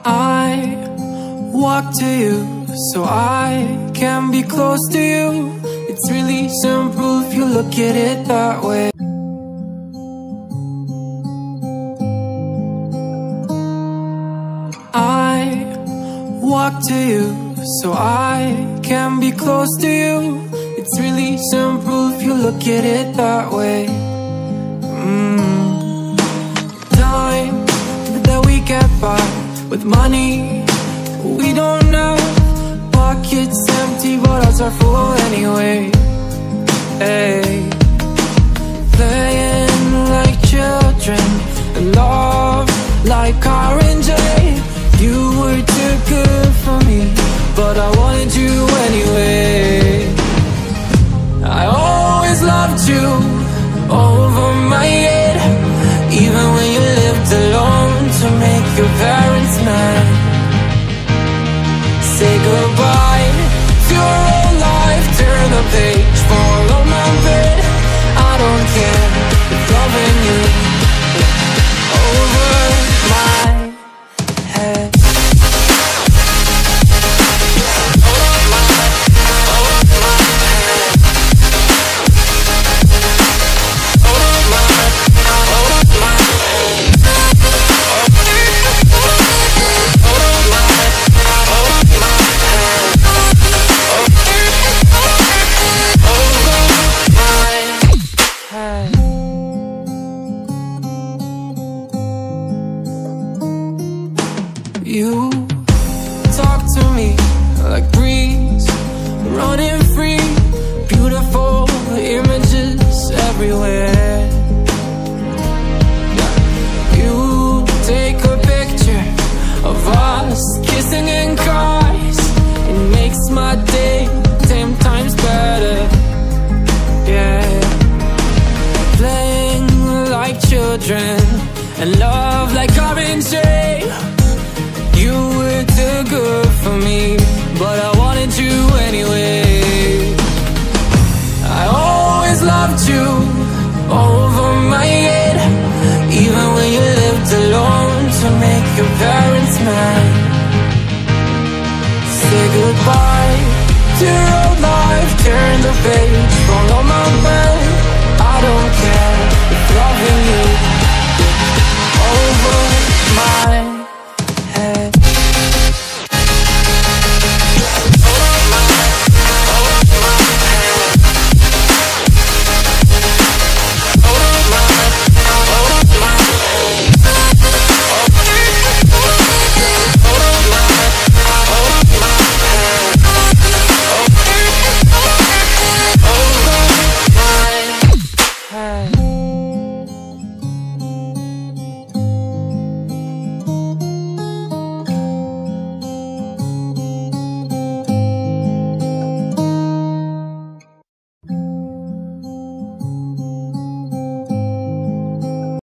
I walk to you so I can be close to you. It's really simple if you look at it that way. I walk to you so I can be close to you. It's really simple if you look at it that way. Time that we get by with money we don't know. Pockets empty but ours are full anyway. Hey, playing like children and love like Makar and Kite. You were too good for me, but I wanted you anyway. I always loved you over my head, even when you lived alone to make your parents mad. Say goodbye to your old life, turn the page, fall on my bed. I don't care if loving you over my head. You talk to me like breeze, running free, beautiful images everywhere. You take a picture of us kissing in cars, it makes my day 10 times better. Yeah, playing like children and love like orange. You were too good for me, but I wanted you anyway. I always loved you. Oh,